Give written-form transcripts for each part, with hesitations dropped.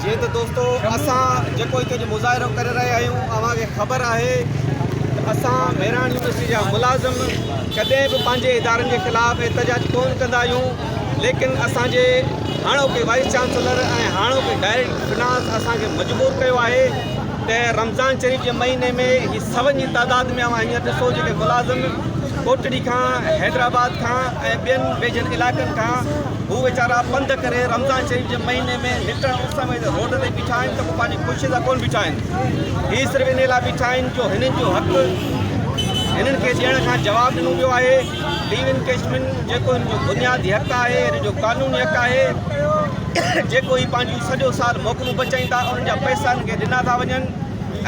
जी तो दोस्तों असां जेको हिते जो मुज़ाहिरो करे रहे आहियूं अव्हांखे ख़बर आहे असां मेहरान यूनिवर्सिटी जा मुलाज़िम कॾहिं बि पंहिंजे इदारनि जे ख़िलाफ़ एहतजाज कोन कंदा आहियूं, लेकिन असांजे हाणोके वाइस चांसलर ऐं हाणोके डायरेक्टर फिनांस असांखे मजबूर कयो आहे त रमज़ान शरीफ़ जे महीने में ही सभनि जी तादाद में हींअर ॾिसो जेके मुलाज़िम कोटड़ी खां हैदराबाद खां ऐं ॿियनि ॿियनि इलाइक़नि खां हू वीचारा बंद करे रमज़ान शरीफ़ जे महीने में निकिरण उस में रोड ते बीठा आहिनि त पोइ पंहिंजी ख़ुशी सां कोन बीठा आहिनि। हीअ सिर्फ़ु इन लाइ बीठा आहिनि जो हिननि जो हक़ु हिननि खे ॾियण खां जवाबु ॾिनो वियो आहे। लीव इनकेशमेंट जेको हिन जो बुनियादी हक़ु आहे, हिन जो कानूनी हक़ु आहे, जेको ही पंहिंजूं सॼो साल मोकलूं बचाइनि था उन्हनि जा पैसा हिन खे ॾिना था वञनि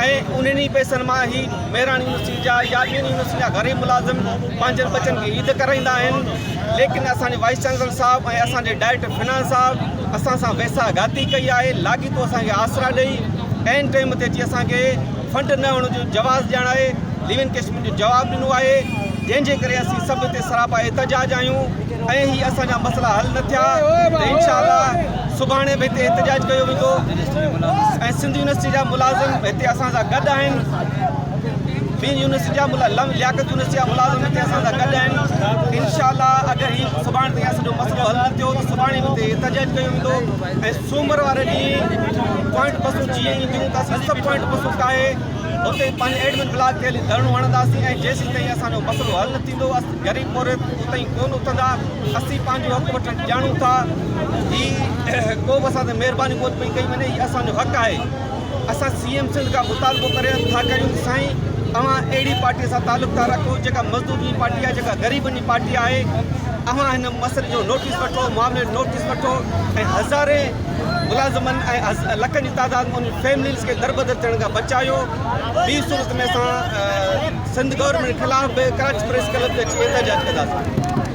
ऐं उन्हनि पैसनि मां ही मेहरान यूनिवर्सिटी जा या ॿियनि यूनिवर्सिटी जा ग़रीब मुलाज़िम पंहिंजनि बचनि खे ईद कराईंदा आहिनि। लेकिन असांजे वाइस चांसलर साहब ऐं असांजे डायरेक्टर फिनांस साहब असां सां वेसा घाती कई आहे, लाॻीतो असांखे आसरा ॾेई ऐं टाइम ते अची असांखे फंड न हुअण जो जवाज़ ॾियणु आहे, लीव इनकेशमेंट जो जवाबु ॾिनो आहे, जंहिंजे करे असीं सभु हिते सरापा एहतजाज आहियूं ऐं ही असांजा मसइला हल न थिया त इंशाअल्लाह सुभाणे बि हिते एहतजाज कयो वेंदो ऐं सिंध यूनिवर्सिटी जा मुलाज़िम हिते असां सां गॾु आहिनि। ॿियनि यूनिवर्सिटी जा लियाकत यूनिवर्सिटी जा मुलाज़िम हिते असां सां गॾु आहिनि। इंशाअल्लाह अगरि ही सुभाणे ताईं असांजो मसइलो हल न थियो त सुभाणे बि हिते एहतजाज कयो वेंदो ऐं सूमर वारे ॾींहुं पॉइंट बसूं जीअं ईंदियूं त असां सभु पॉइंट बसूं आहे उते पंहिंजे एडमिन ब्लॉक ते हली धरणो हणंदासीं ऐं जेसीं ताईं असांजो मसइलो हल न थींदो ग़रीब औरत उतां कोन उथंदा। असीं पंहिंजो हक़ु वठणु ॼाणूं था, ही को बि असां ते महिरबानी कोन पई कई वञे, हीउ असांजो हक़ु आहे। असां CM सिंध खां मुतालबो करे था कयूं साईं अव्हां अहिड़ी पार्टीअ सां तालुक़ु था रखो जेका मज़दूर जी पार्टी आहे, जेका ग़रीबनि जी पार्टी आहे। अव्हां हिन मसइले जो नोटिस वठो, मामले जो नोटिस वठो ऐं हज़ारे मुलाज़िमनि ऐं लखनि जी तादाद में उन फैमिलीज़ खे दरबदर थियण खां बचायो। ॿी सूरत में असां सिंध गवर्नमेंट ख़िलाफ़ बि कराची प्रेस क्लब ते अची एहतजाज कंदासीं।